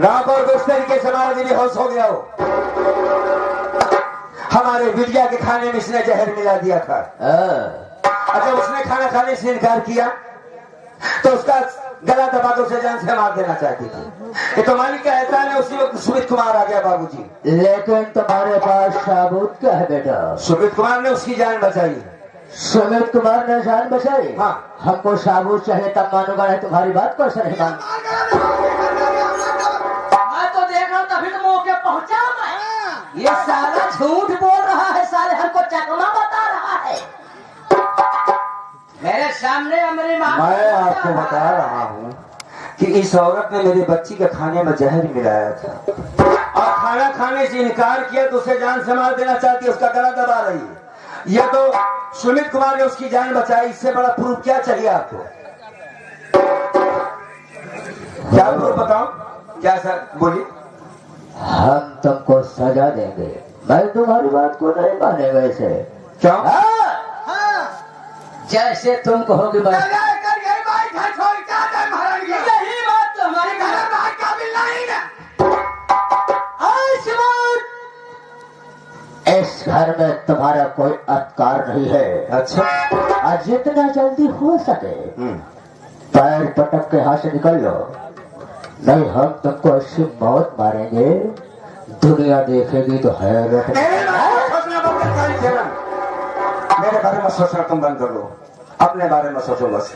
रात और दोस्त तरीके से हमारा दिल होश हो गया हो। हमारे बिटिया के खाने में इसने जहर मिला दिया था। अगर उसने खाना खाने से इनकार किया तो उसका गला दबा के उसे जान से मार देना चाहती थी। ये तो मालिक का एहसान है। उसी वक्त सुमित कुमार आ गया बाबूजी। लेकिन तुम्हारे पास सबूत क्या है बेटा? सुमित कुमार ने उसकी जान बचाई। सुमित कुमार ने जान बचाई? हाँ। हमको सबूत चाहिए तब मानूंगा, नहीं तुम्हारी बात को नहीं मान। मैं तो देख रहा हूँ तभी तो मौके पहुंचा मैं। ये साला झूठ बोल रहा है, साले हमको चकमा बता रहा है मेरे सामने। मेरी माँ मैं आपको बता रहा हूँ कि इस औरत ने मेरे बच्ची के खाने में जहर मिलाया था और खाना खाने से इनकार किया तो उसे जान से मार देना चाहती है। उसका गला दबा रही है। यह तो सुमित कुमार ने उसकी जान बचाई। इससे बड़ा प्रूफ क्या चाहिए आपको? क्या प्रूफ बताओ? क्या सर बोलिए। हम तुमको सजा देंगे। मैं तुम्हारी बात को नहीं मानेगा इसे। क्यों? जैसे तुम कहोगे बस। यही बात तो हमारे घर इस घर में तुम्हारा कोई अधिकार नहीं है। अच्छा। आज जितना जल्दी हो सके पैर पटक के यहाँ से निकल लो, नहीं हम तुमको ऐसी मौत मारेंगे दुनिया देखेगी तो हैरत। मेरे बारे में सोचना तुम बंद कर लो। अपने बारे में सोचो बस।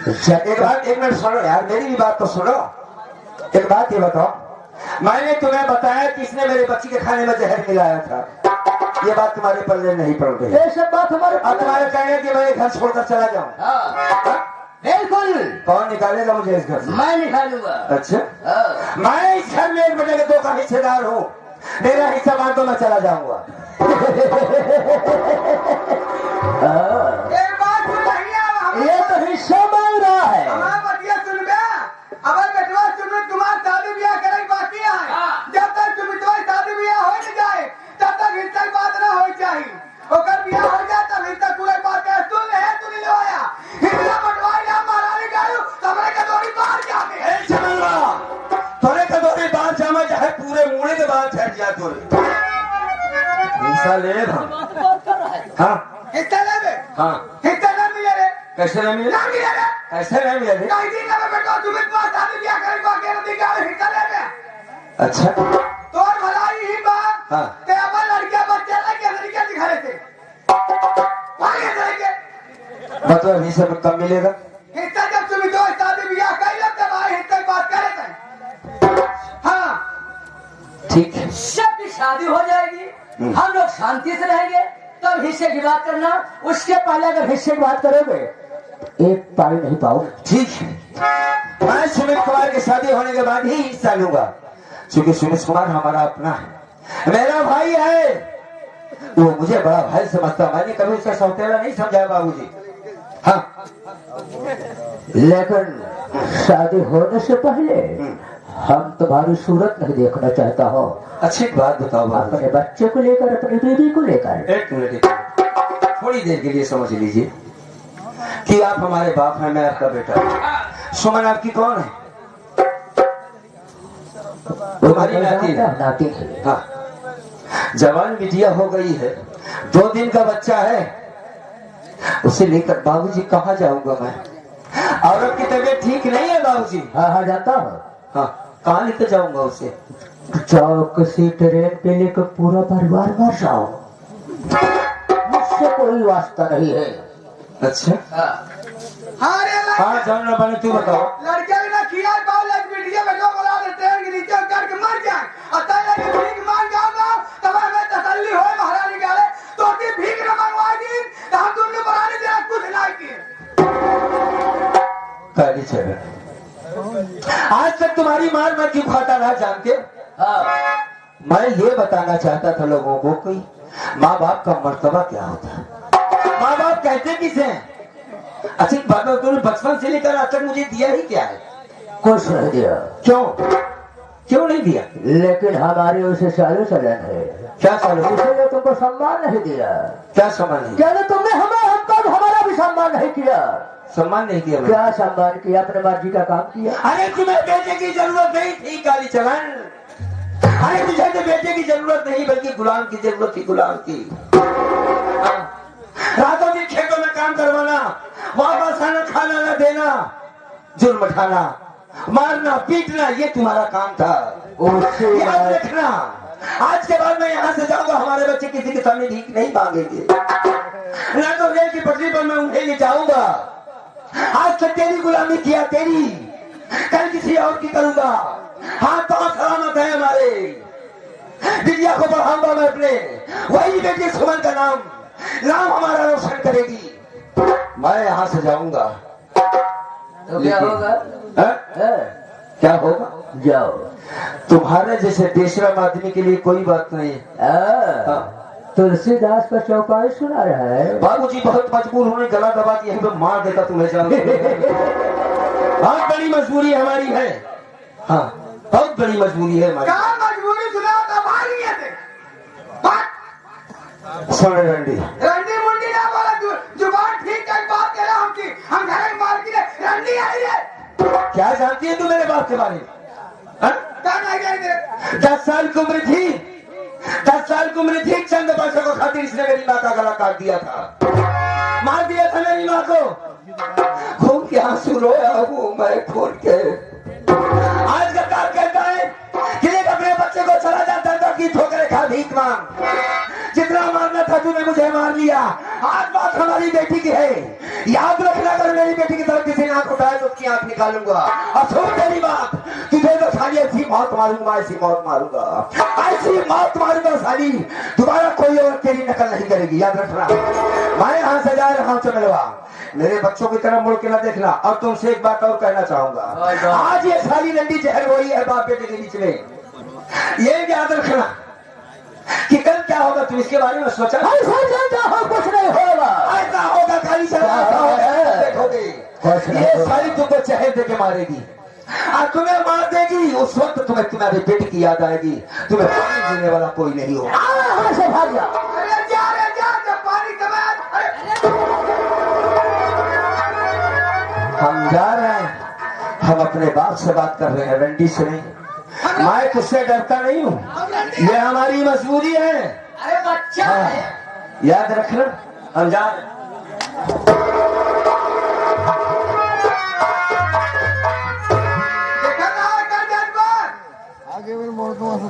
एक मिनट सुनो यार, मेरी भी बात तो सुनो। एक बात ये बताओ, मैंने तुम्हें बताया कि इसने मेरे बच्ची के खाने में जहर मिलाया था। ये बात तुम्हारे पल्ले नहीं पड़ रही। ये सब बात हमारे अब तुम्हारे कहने कि मैं घर छोड़कर चला जाऊं। बिल्कुल। कौन निकालेगा मुझे इस घर से? मैं निकालूंगा। अच्छा। मैं इस घर में 1/2 का हिस्सेदार हूँ। मेरा हिस्सा मान तो मैं चला जाऊंगा। ये तो हिस्सा मांग रहा है। शादी ब्याह करे बाकी है। जब तक सुमितवा शादी ब्याह हो नहीं जाए तब तक हिस्सा की बात ना हो चाहिए। ओकर ब्याह हो जाए तब हिस्सा पूरे बात है। तू नहीं लवाया हिस्सा बंटवाई ना महारानी गायू तमरे का दोरी बाहर जाके तोरे का दोरी बाहर जामा चाहे पूरे मुड़े के बाहर छट जा तोरे। हिस्सा ले ले। हाँ हिस्सा ले ले। हाँ हिस्सा ना मिले रे। कैसे नहीं मिले? ना मिले रे। कैसे नहीं मिले? कहीं दिन ना बेटा सुमितवा शादी ब्याह करे बाकी नहीं गायू हिस्सा ले ले। अच्छा तो भलाई ही बात। हाँ। ते अब लड़कियां बच्चे लगे लड़कियां दिखाए थे भागे जाएंगे। मतलब हिस्सा में कम मिलेगा। हिस्सा जब सुमितवा शादी ब्याह कर ले तब आए हिस्से की बात करे थे। हाँ ठीक है। सबकी शादी हो जाएगी, हम लोग शांति से रहेंगे, तब हिस्से की बात करना। उसके पहले अगर हिस्से की बात करोगे एक पाई नहीं पाओ। ठीक है। मैं सुमित कुमार की शादी होने के बाद ही हिस्सा लूंगा, क्योंकि सुमित कुमार हमारा अपना है, मेरा भाई है। वो मुझे बड़ा भाई समझता। मैंने कभी उसका सौतेला नहीं समझा बाबूजी। हाँ लेकिन शादी होने से पहले हम तुम्हारी सूरत नहीं देखना चाहता हो। अच्छी बात बताओ बाबूजी। अपने बच्चे को लेकर, अपनी बीवी को लेकर। एक मिनट थोड़ी देर के लिए समझ लीजिए कि आप हमारे बाप हैं, मैं आपका बेटा। सुमन आपकी कौन है? तुम्हारी नाती है। नाती है। हाँ जवान बिटिया हो गई है, 2 दिन का बच्चा है। उसे लेकर बाबूजी कहाँ जाऊंगा मैं? औरत की तबीयत ठीक नहीं है बाबूजी। हाँ हाँ जाता हूँ। हाँ कहाँ लेकर जाऊंगा उसे? जाओ किसी ट्रेन पे लेकर पूरा परिवार मर जाओ, मुझसे कोई वास्ता नहीं है। अच्छा हाँ रे हाँ जाओ ना बने। तू बताओ। लड़कियां भी ना खिला पाओ लग वीडियो में लोग बोला ट्रेन के नीचे उतर के मर जाए और तय लगे भीख मांग जाओगा तब हमें तसल्ली हो महारानी गाले तो की भीख न मंगवाएगी तो हम दोनों बनाने दे कुछ नहीं किए। काली चले। आज तक तुम्हारी मार मैं क्यों खाता रहा जानते? मैं ये बताना चाहता था लोगों को कि माँ बाप का मर्तबा क्या होता है। माँ बाप कहते किसे हैं? अच्छी बात है, तुमने बचपन से लेकर आज तक मुझे दिया ही क्या है? कुछ नहीं दिया। क्यों? क्यों नहीं दिया? लेकिन हमारी उसे सालों सलन है। क्या सालों? इसलिए तुमको सम्मान नहीं दिया। क्या सम्मान नहीं? क्या तुमने हमें हमको हमारा भी सम्मान नहीं किया। सम्मान नहीं किया मैंने। क्या सम्मान किया? अपने मर्जी का काम किया। अरे तुम्हें बेटे की जरूरत नहीं थी काली चलन। अरे तुझे तो बेटे की जरूरत नहीं बल्कि गुलाम की जरूरत थी, गुलाम की। रातों दिन खेतों में काम करवाना, वापस आना, खाना न देना, जुर्म उठाना, मारना पीटना, ये तुम्हारा काम था। उससे याद रखना, आज के बाद मैं यहाँ से जाऊंगा, हमारे बच्चे किसी के सामने भीख नहीं मांगेंगे, ना तो रेल की पटरी पर मैं उन्हें ले जाऊंगा। आज तक तेरी गुलामी किया, तेरी, कल किसी और की करूंगा। हाथ पांव सलामत है हमारे, बिटिया को बढ़ाऊंगा मैं अपने, वही बेटी सुमन का नाम हमारा रोशन करेगी। मैं यहाँ से जाऊंगा। तो क्या होगा? क्या होगा? जाओ। तुम्हारे जैसे बेशरम आदमी के लिए कोई बात नहीं। तुलसीदास का चौपाई सुना रहा है। बाबूजी बहुत मजबूर होने, गला दबा के यहीं पे मार देता तुम्हें जान। बहुत बड़ी मजबूरी हमारी है। हाँ, बहुत बड़ी मजबूरी है हमारी। कहाँ मजबूरी सुनाओ तो भारी है थे। सुन रंडी, रंडी मुंडी ना बोला, जुबान ठीक कर बात कह रहा हम घर मार के रंडी आई है। क्या जानती है तू मेरे बाप के बारे में? हाँ? 10 साल की उम्र थी, 10 साल की उम्र थी, चंद पैसों को खातिर इसने मेरी माँ का गला काट दिया था, मार दिया था मेरी माँ को। खून के आंसू रोया हूँ मैं खोल के। आज गद्दार कहता है कि देख अपने बच्चे को चला जाता था कि ठोकरे खा भीख मांग, जितना मारना था तूने मुझे मार लिया। आज बात हमारी बेटी की है, याद रखना, अगर मेरी बेटी की तरफ किसी ने आंख उठाए तो उसकी आंख निकालूंगा। और सुन मेरी बात, तुझे तो साली ऐसी मौत मारूंगा, ऐसी मौत मारूंगा, ऐसी मौत मारूंगा साली, दोबारा कोई और तेरी नकल नहीं करेगी, याद रखना। मैं यहाँ से जा रहा हूँ चमलवा, मेरे बच्चों की तरफ मुड़ के ना देखना। और तुमसे एक बात और कहना चाहूंगा, आज ये साली लंडी जहर हो रही है बाप बेटे के बीच में, ये याद रखना कि कल क्या होगा, तुम इसके बारे में सोचा? कुछ नहीं होगा। ऐसा होगा काली देखोगे, ये साली तुमको चहल दे के मारेगी और तुम्हें मार देगी। उस वक्त तुम्हें तुम्हारे बेटे की याद आएगी, तुम्हें पानी जीने वाला कोई नहीं होगा। भाग जा। अरे जा जब पानी हम जा रहे हैं, हम अपने बाप से बात कर रहे हैं, रंडी से नहीं। मैं तुझसे डरता नहीं हूँ, ये हमारी मजबूरी है। अरे बच्चा है। याद रखना, हम जा रहे हैं।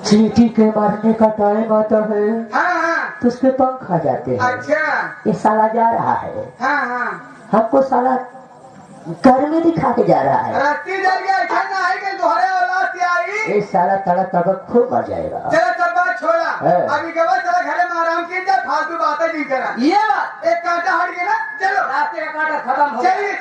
चींटी के मारने का टाइम आता है हाँ तो उसके पंख आ जाते हैं। अच्छा ये साला जा रहा है, हाँ हमको साला घर में दिखा के जा रहा है। रत्ती जल गया, ठंडा है कि दोहरे औलाद की आई। ये साला तड़क तड़क खूब मर जाएगा। चलो सब बात छोड़ा, है। अभी के बाद चलो घरे में आराम कीजिए, फालतू बातें नहीं करा। ये बात एक कांटा हट गया ना, चलो रास्ते का कांटा खत्म हो गया। चलिए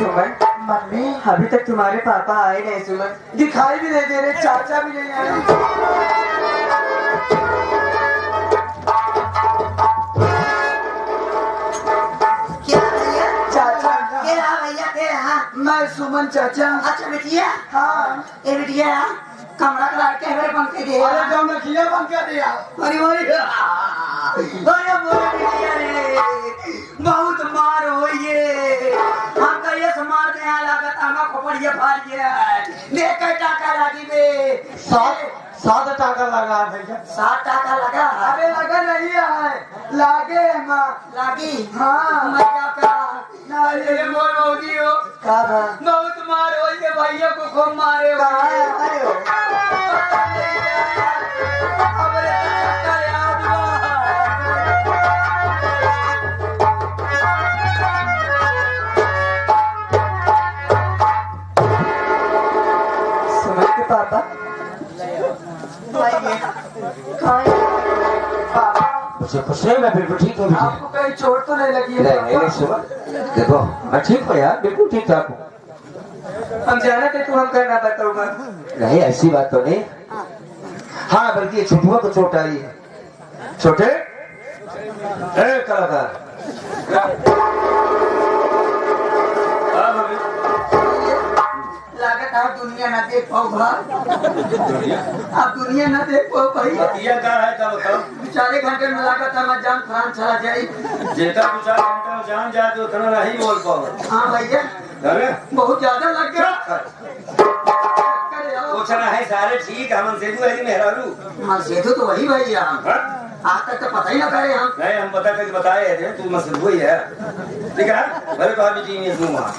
सुमन, मम्मी अभी तक तुम्हारे पापा आए नहीं। सुमन, दिखाई भी नहीं दे रहे, चाचा भी नहीं आए। क्या भैया? चाचा क्या भैया क्या? मैं सुमन चाचा। अच्छा बिटिया, हाँ ए बिटिया कमरा का लाइट के मेरे पंखे दे। अरे जो मैं खिया बन क्या दिया। अरे बिटिया रे, बहुत मार हो ये, हम कहिए से मार दे यहाँ लागत हमा खोपड़िए फाड़िए। देख के टाका लागी बे। 7 टाका लगा भैया। 7 टाका लगा। अरे लगा नहीं है, लागे है माँ। लागी। हाँ मैं क्या करा? ना ये मोर मोदी हो, का था? बहुत मार हो ये, भैया को खूब मारे हो। अरे हो। अबे चक्कर याद सुमन के पापा, मुझे खुश है, मैं बिल्कुल ठीक हूँ। आपको कहीं चोट तो नहीं लगी है? नहीं सुमन, देखो मैं ठीक हूँ यार, बिल्कुल ठीक ठाक हूँ। हम जाना थे तू हम करना बताऊंगा। नहीं ऐसी बात तो नहीं। हाँ बल्कि ये छोटुआ को चोट आई है। छोटे ए कलाकार, लागत आप दुनिया ना देख पाओ भाई, आप दुनिया ना देख पाओ भाई। चारे घंटे में लागत है मैं जान फ्रांस चला जाए। जेता 2-4 घंटे में जान जाए तो उतना नहीं बोल पाओ। हाँ भैया बहुत ज्यादा लग गया। कुछ ना है सारे ठीक, हम सेतु है मेहरारू। हाँ सेतु तो वही भैया, आज तक तो पता ही ना करे हम। नहीं हम पता करके बताए थे, तू मसलू ही है। ठीक है भले तो अभी जीनियस हूँ वहाँ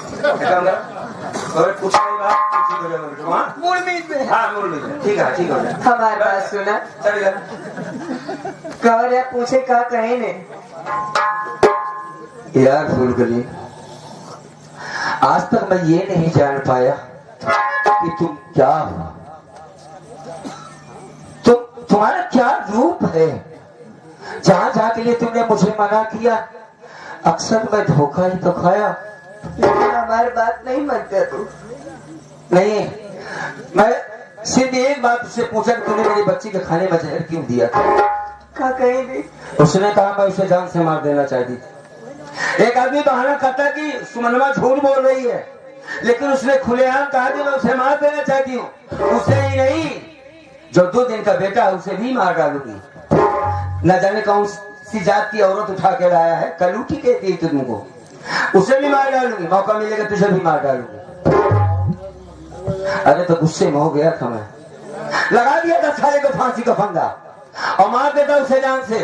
और कुछ नहीं बात पूछी तो वहाँ मूड में। हाँ मूड में ठीक है ठीक है। हमारी बात सुना चल कवर या पूछे का कहे ने यार फूलगली, आज तक मैं ये नहीं जान पाया कि तुम क्या हो, तुम्हारा क्या रूप है। जहां जाके लिए तुमने मुझे मना किया, अक्सर मैं धोखा ही तो खाया। लेकिन हमारी बात नहीं मानते तू। नहीं, मैं सिर्फ एक बात उससे पूछा कि तूने मेरी बच्ची के खाने में जहर क्यों दिया था। का कहेंगे उसने कहा मैं उसे जान से मार देना चाहती थी। एक आदमी बहाना करता कि सुमनवा झूठ बोल रही है, लेकिन उसने खुलेआम कहा कि मैं उसे मार देना चाहती हूँ। उसे ही नहीं, जो 2 दिन का बेटा है उसे भी मार डालूंगी। न जाने कौन सी जात की औरत उठा के लाया है, कलूटी कहती है तुमको, उसे भी मार डालूंगी। मौका मिलेगा तुझे भी मार डालूंगी। अरे तो गुस्से में हो गया था मैं, लगा दिया था साले को फांसी का फंदा और मार देता उसे जान से।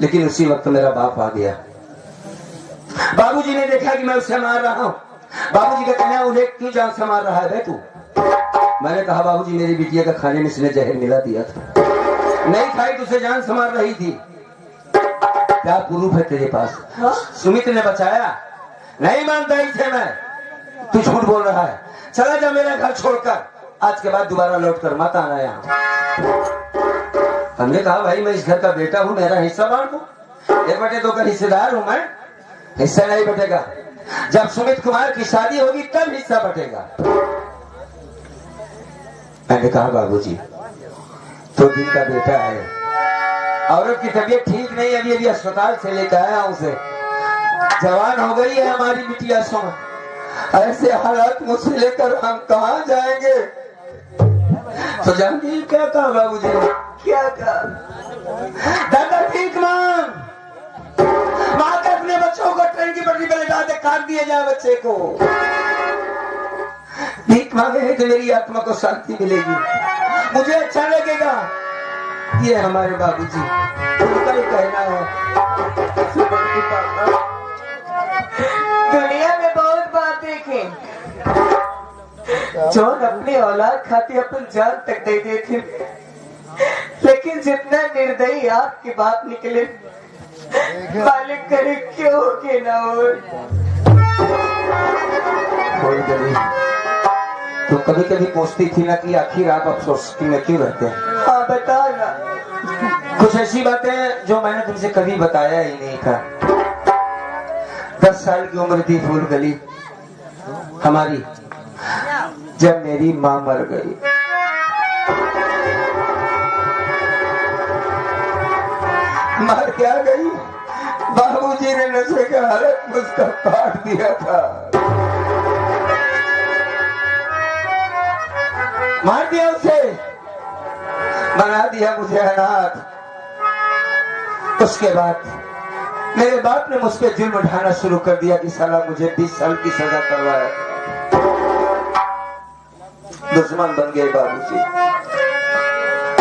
लेकिन उसी वक्त मेरा बाप आ गया। बाबूजी ने देखा कि मैं उसे मार रहा हूँ। बाबूजी का कहना उन्हें क्यों जान से मार रहा है बे तू। मैंने कहा बाबूजी मेरी बिटिया का खाने में इसने जहर मिला दिया था, नहीं खाई तो उसे जान से मार रही थी। क्या प्रूफ है तेरे पास। सुमित ने बचाया, नहीं मानता इसे मैं, तू झूठ बोल रहा है। चला जा मेरा घर छोड़कर, आज के बाद दोबारा लौट कर मत आना यहाँ। हमने कहा भाई मैं इस घर का बेटा हूँ, मेरा हिस्सा बांट दो। 1/2 का हिस्सेदार हूँ मैं, हिस्सा नहीं बटेगा। जब सुमित कुमार की शादी होगी तब हिस्सा बटेगा। मैंने कहा बाबूजी 2 दिन का बेटा है, औरत की तबीयत ठीक नहीं, अभी अस्पताल से लेकर आया उसे। जवान हो गई है हमारी बिटिया सुन, ऐसे हालात मुझसे लेकर हम कहाँ जाएंगे। तो जानती क्या कहा बाबूजी ने, क्या कहा दादा ठीक मांग, मां के अपने बच्चों को ट्रेन की पटरी पर लेटा दे, काट दिया जाए बच्चे को। भीख मांगे तो मेरी आत्मा को शांति मिलेगी, मुझे अच्छा लगेगा। ये हमारे बाबूजी, उनका ही कहना है। दुनिया में बहुत बात देखे जो अपनी औलाद खाती अपन जान तक दे देते, लेकिन जितना निर्दयी आपकी बात निकले, मालिक करे क्यों के ना हो। तो कभी कभी पूछती थी ना कि आखिर आप अफसोस में क्यों रहते हैं। हाँ बता ना, कुछ ऐसी बातें जो मैंने तुमसे कभी बताया ही नहीं था। 10 साल की उम्र थी फूलगली हमारी, जब मेरी माँ मर गई। मर क्या गई, बाबूजी ने नशे के हालत में उसका काट दिया था, मार दिया उसे, बना दिया मुझे अनाथ। उसके बाद मेरे बाप ने मुझ पर जुल्म उठाना शुरू कर दिया कि साला मुझे 20 साल की सजा करवाया। दुश्मन बन गए बाबूजी,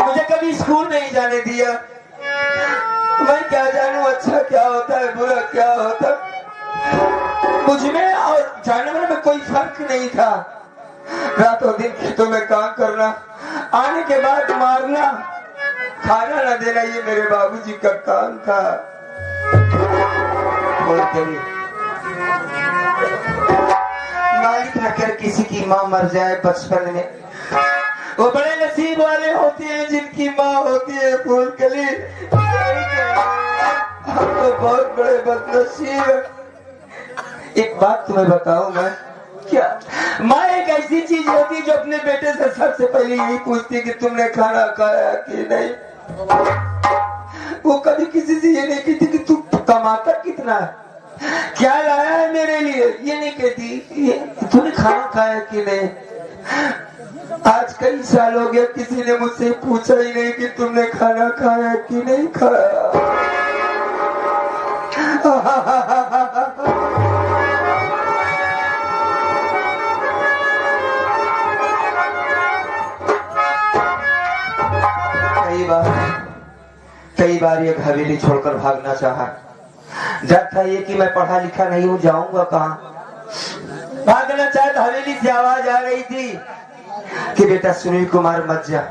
मुझे कभी स्कूल नहीं जाने दिया। मैं क्या जानूं अच्छा क्या होता है, बुरा क्या होता। मुझमें और जानवर में कोई फर्क नहीं था। रातों दिन खेतों में काम करना, आने के बाद मारना, खाना न देना, ये मेरे बाबूजी का काम था। मालिक न कर किसी की माँ मर जाए बचपन में, वो बड़े नसीब वाले होते हैं जिनकी माँ होती है फूलकली। हम तो बहुत बड़े बदनसीब हैं। एक बात तुम्हें बताऊं मैं, क्या माँ एक ऐसी चीज होती जो अपने बेटे से सबसे पहले यही पूछती कि तुमने खाना खाया कि नहीं। वो कभी किसी से ये नहीं कहती कि तू कमाता कितना है, क्या लाया है मेरे लिए, ये नहीं कहती ये तूने खाना खाया कि नहीं। आज कई साल हो गया किसी ने मुझसे पूछा ही नहीं कि तुमने खाना खाया कि नहीं खाया। कई बार ये हवेली छोड़कर भागना चाहा। डर था ये कि मैं पढ़ा लिखा नहीं हूँ, जाऊंगा कहाँ। भागना चाहे तो हवेली से आवाज आ रही थी कि बेटा सुनील कुमार मत जा,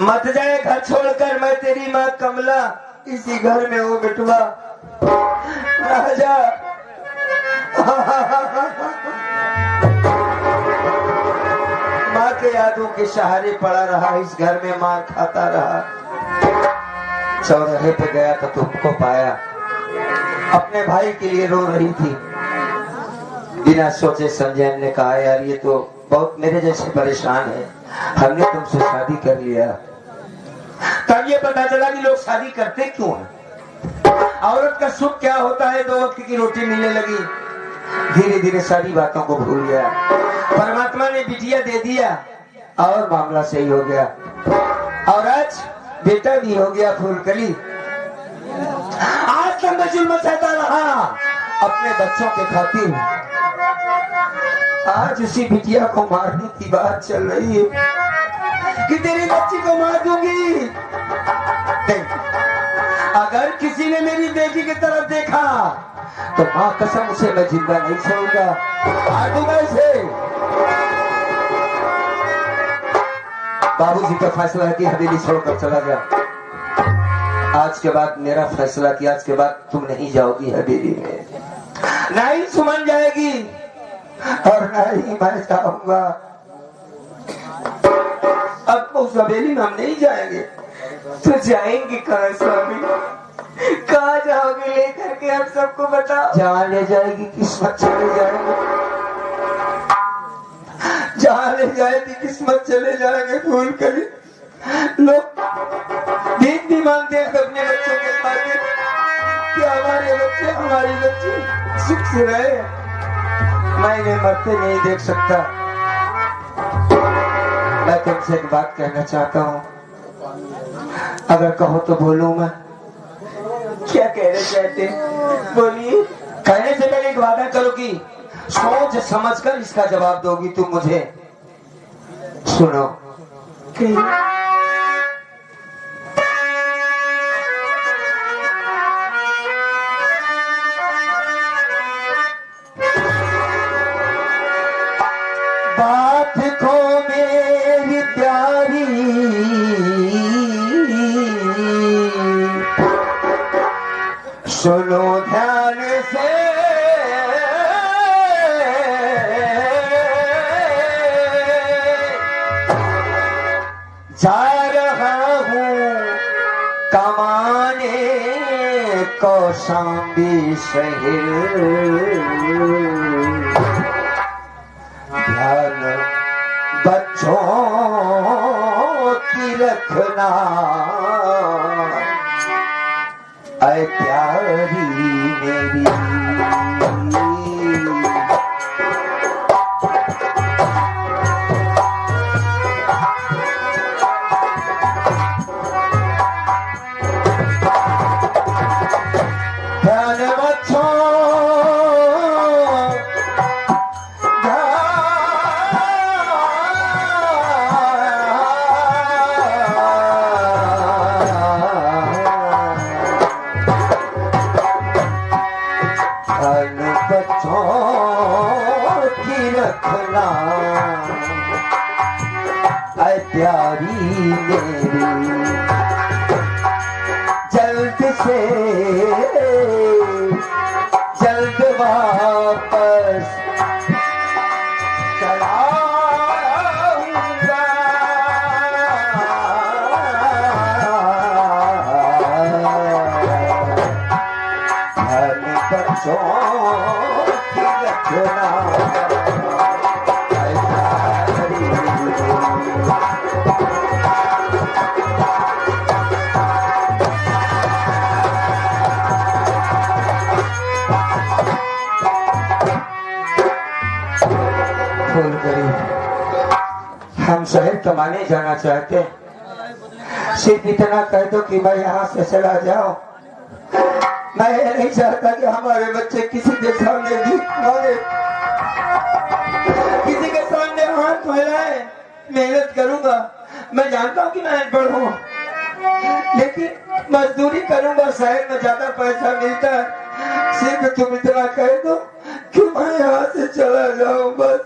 मत जाए घर छोड़कर, मैं तेरी माँ कमला इसी घर में हूँ बेटवा, ना जा। माँ के यादों के सहारे पड़ा रहा, इस घर में मार खाता रहा। चौराहे पे गया तो तुमको पाया, अपने भाई के लिए रो रही थी। बिना सोचे समझे हमने कहा यार ये तो बहुत मेरे जैसे परेशान है, हमने तुमसे शादी कर लिया। तब ये पता चला कि लोग शादी करते क्यों हैं, औरत का सुख क्या होता है। 2 वक्त की रोटी मिलने लगी, धीरे धीरे सारी बातों को भूल गया। परमात्मा ने बिटिया दे दिया और मामला सही हो गया, और आज बेटा भी हो गया फूलकली। आज तक मैं जुल्म सहता रहा अपने बच्चों के खातिर, आज उसी बिटिया को मारने की बात चल रही है कि तेरी बच्ची को मार दूंगी। अगर किसी ने मेरी बेटी की तरफ देखा तो मां कसम से मैं जिंदा नहीं छोड़ूंगा, मार दूंगा इसे। बाबूजी का फैसला है कि हवेली छोड़कर चला जा। आज के बाद मेरा फैसला कि आज के बाद तुम नहीं जाओगी हवेली में, ना ही सुमन जाएगी और ना ही मैं जाऊंगा। अब उस हवेली में हम नहीं जाएंगे। तो जाएंगे कहाँ स्वामी, कहाँ जाओगे लेकर के, हम सबको बताओ। जहाँ ले जाएगी किस्मत चले जाएंगे, जहाँ ले जाएगी किस्मत चले जाएंगे। भूल कर लोग भीख भी मांगते हैं अपने बच्चों के खातिर कि हमारे बच्चे हमारी बच्ची सुख से रहे। मैं इन्हें मरते नहीं देख सकता। मैं तुमसे एक बात कहना चाहता हूँ, अगर कहो तो बोलूं मैं। क्या कहना चाहते हैं, बोलिए। कहने से पहले एक वादा करो कि सोच समझकर इसका जवाब दोगी तुम मुझे। सुनो, बात को मेरी प्यारी सुनो ध्यान से, जा रहा हूँ कमाने कौशाम्बी शहर। ध्यान बच्चों की रखना, ऐ प्यारी मेरी। ध्यान बच्चों, रखना ऐ प्यारी मेरी। जल्द से जल्द वापस चला आऊंगा। धन बच्चों की रखना फूल करी, हम शहर कमाने जाना चाहते हैं, सिर्फ इतना कह दो कि मैं यहाँ से चला जाओ। मैं ये नहीं चाहता कि हमारे बच्चे किसी के सामने भीख मांगे, किसी के सामने हाथ फैलाए। मेहनत करूंगा, मैं जानता हूँ कि मैं अनपढ़ हूँ, लेकिन मजदूरी करूंगा, शहर में ज्यादा पैसा मिलता है। सिर्फ तुम इतना कह दो कि मैं यहाँ से चला जाऊं बस।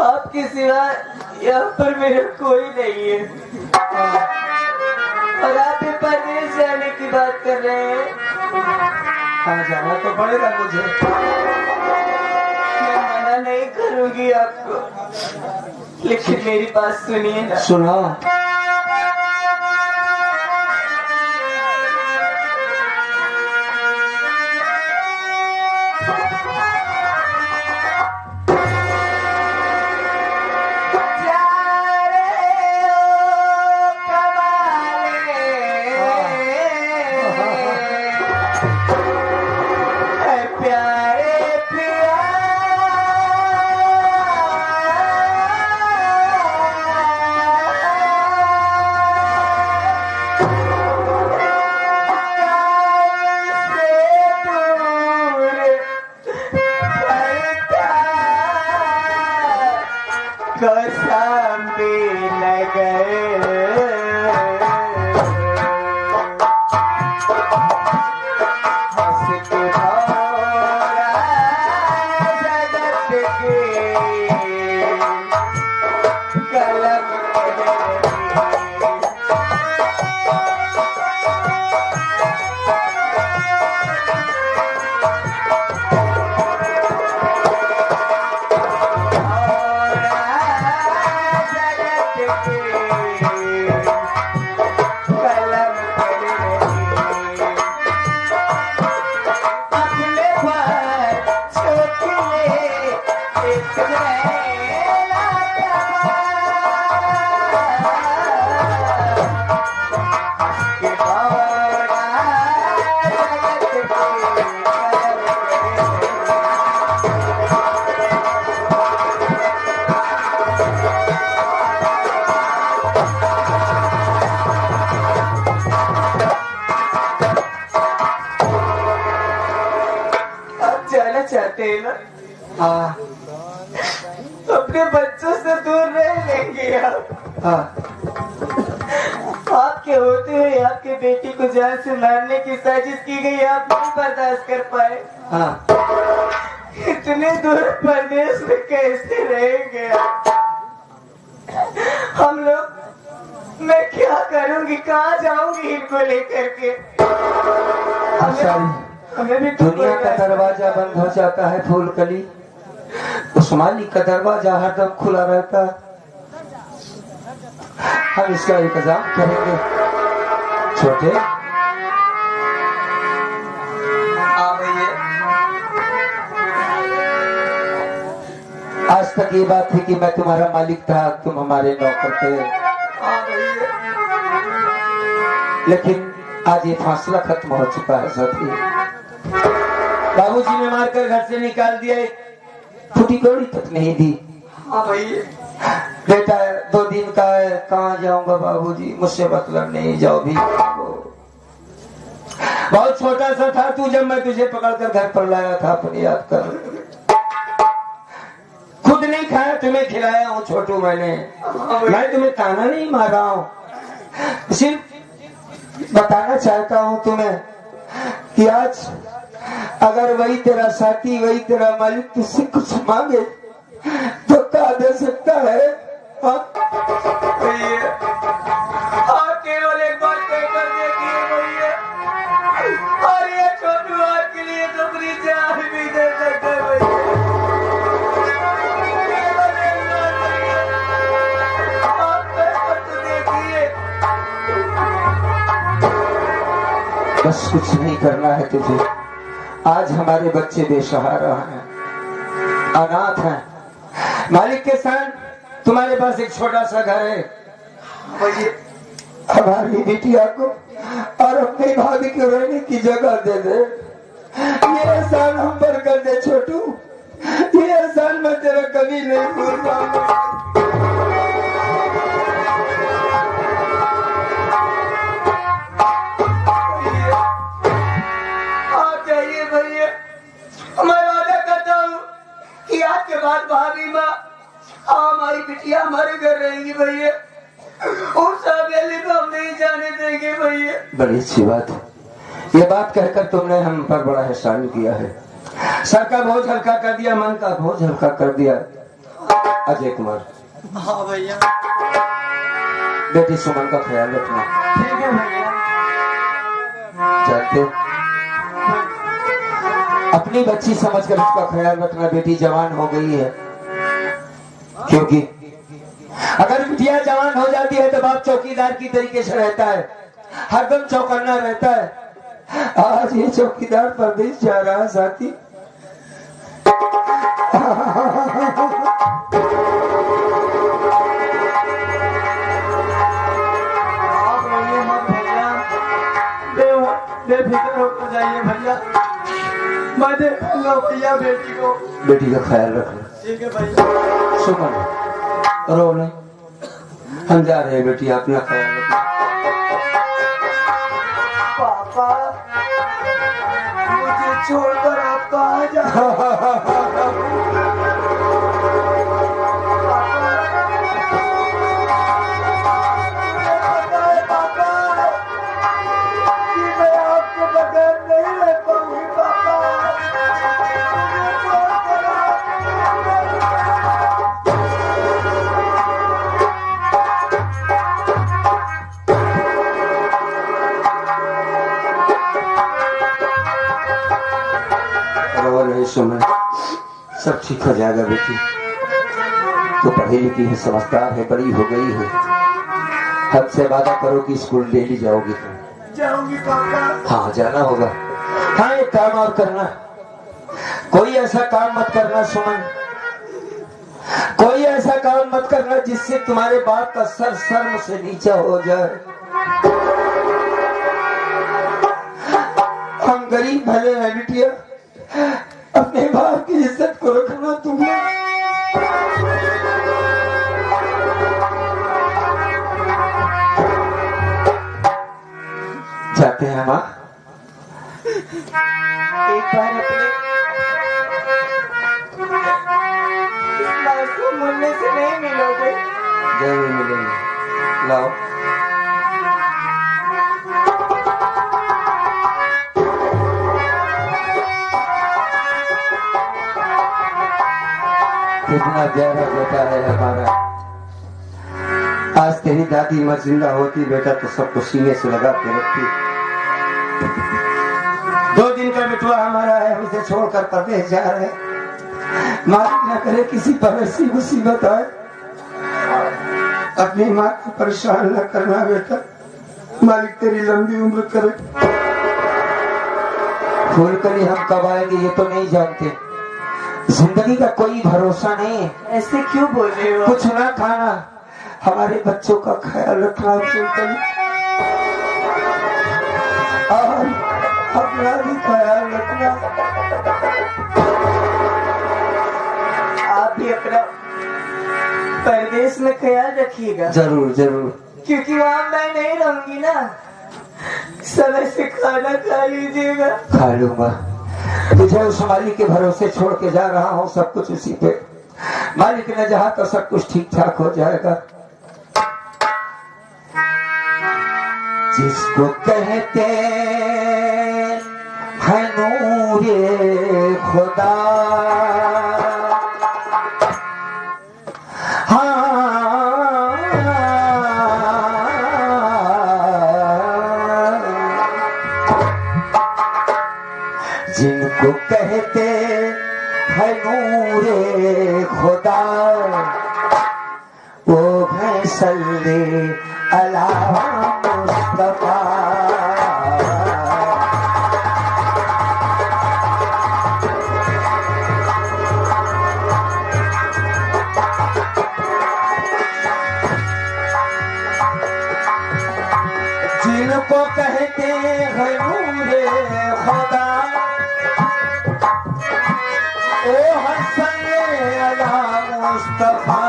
आपके सिवा यहाँ पर मेरा कोई नहीं है, और आप भी परदेश जाने की बात कर रहे हैं। हाँ, जाना तो पड़ेगा मुझे। मैं मना नहीं करूंगी आपको, लेकिन मेरी बात सुनिए ना। सुनो। चाहते हैं ना? हाँ। अपने बच्चों से दूर रह लेंगे आप। हाँ। आपके होते हुए आपके बेटी को जान से मारने की साजिश की गई, आप नहीं बर्दाश्त कर पाए। हाँ। इतने दूर प्रदेश में कैसे रहेंगे आप? हम लोग, मैं क्या करूंगी, कहाँ जाऊंगी इनको लेकर के? हमें भी दुनिया का दरवाजा बंद हो जाता है फूलकली, उस मालिक का दरवाजा हरदम खुला रहता है। हम इसका इंतजाम करेंगे। छोटे आज तक ये बात थी कि मैं तुम्हारा मालिक था, तुम हमारे नौकर थे, लेकिन आज ये फासला खत्म हो चुका है साथी। बाबूजी ने मारकर घर से निकाल दिया, फूटी कौड़ी तक नहीं दी। हाँ भैया, बेटा 2 दिन का है, कहाँ जाऊंगा बाबूजी, मुझसे मतलब नहीं, जाओ भी। बहुत छोटा सा था तू जब मैं तुझे पकड़कर घर पर लाया था, अपनी याद कर। खुद नहीं खाया, तुम्हें खिलाया हूँ छोटू मैंने। मैं तुम्हें ताना नहीं मारा हूँ, सिर्फ बताना चाहता हूँ तुम्हें कि आज अगर वही तेरा साथी, वही तेरा मालिक तुझसे कुछ मांगे तो क्या दे सकता है? भैया आप केवल एक बार कहकर देखिए भैया, और ये छोटू आपके लिए तो अपनी जान भी दे सकते हैं भैया। बस कुछ नहीं करना है तुझे। आज हमारे बच्चे बेसहारा हैं, अनाथ हैं। मालिक के साथ तुम्हारे पास एक छोटा सा घर है, हमारी बिटिया को और अपने भाभी को रहने की जगह दे दे। ये एहसान हम पर कर दे छोटू, ये एहसान मैं तेरा कभी नहीं भूल पाऊंगा। आप जाइए भैया, मैं वादा करता हूँ कि आज के बाद भाभी माँ हमारी बिटिया हमारे घर रहेगी भैया। उस हवेली को हम नहीं जाने देंगे भैया। बड़ी अच्छी बात है, ये बात कहकर तुमने हम पर बड़ा एहसान किया है। सर का बोझ हल्का कर दिया, मन का बोझ हल्का कर दिया। अजय कुमार। हाँ भैया। बेटी सुमन का ख्याल रखना। ठीक है भैया। जानते अपनी बच्ची समझकर उसका ख्याल रखना। बेटी जवान हो गई है, क्योंकि अगर बिटिया जवान हो जाती है तो बाप चौकीदार की तरीके से रहता है, हरदम चौकन्ना रहता है। आज ये चौकीदार परदेश जा रहा है साथी। बेफिक्र होकर जाइए भैया, मैं देखूंगा भैया बेटी को। बेटी का ख्याल रखना। ठीक है भैया। सुमन रो नहीं, हम जा रहे हैं बेटी, अपना ख्याल रखना। पापा मुझे छोड़कर आप कहाँ जा रहे सुमन सब ठीक हो जाएगा बेटी। तो पढ़ी लिखी है, समझदार है, बड़ी हो गई है। हमसे वादा करो कि स्कूल डेली जाओगी। जाऊंगी पापा। हाँ जाना होगा। हाँ एक काम और करना, कोई ऐसा काम मत करना सुमन, कोई ऐसा काम मत करना जिससे तुम्हारे बाप का सर शर्म से नीचा हो जाए। हम गरीब भले हैं बिटिया, अपने बाप की इज्जत को रखना तुम्हें। जाते हैं माँ। एक बार अपने मासूम मुन्ने से नहीं मिलोगे? जरूर मिलेंगे, लाओ। कितना प्यारा बेटा है हमारा। आज तेरी दादी माँ जिंदा होती बेटा तो सबको सीने से लगा के रखती। 2 दिन का बिटुआ हमारा है, हमसे छोड़कर परदेश जा रहे। मालिक न करे किसी पर ऐसी मुसीबत आए। अपनी माँ को परेशान न करना बेटा, मालिक तेरी लंबी उम्र करे। फूल कली हम कब आएंगे ये तो नहीं जानते, जिंदगी का कोई भरोसा नहीं है। ऐसे क्यों बोल रहे हो? कुछ ना खाना, हमारे बच्चों का ख्याल रखना फूल और अपना भी ख्याल रखना। आप भी अपना परदेश में ख्याल रखिएगा। जरूर जरूर, क्योंकि वहाँ मैं नहीं रहूंगी ना। समय से खाना खा लीजिएगा। खा लूंगा। तुझे उस मालिक के भरोसे छोड़ के जा रहा हूँ, सब कुछ उसी पे। मालिक ने चाहा तो सब कुछ ठीक ठाक हो जाएगा। जिसको कहते हैं नूरे खुदा, जिनको कहते हैं नूरे खुदा, वो है सल्ले अला मुस्तफा। कहते हैं नूरे खुदा ओ हसन अला मुस्तफा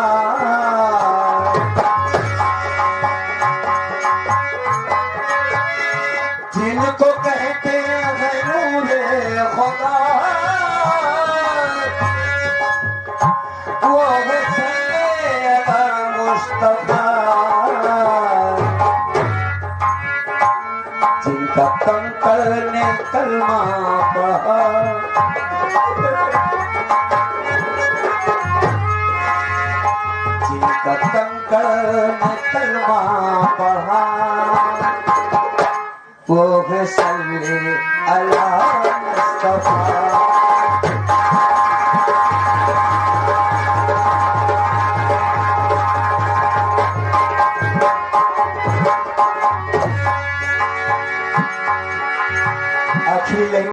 जिनको कहते हैं नूरे खुदा वो हसन अला मुस्तफा जिनका कंकड़ ने कलमा पढ़ा जिनका कंकड़ ने कलमा पढ़ा वो है सल्ले अला मुस्तफा। अखिल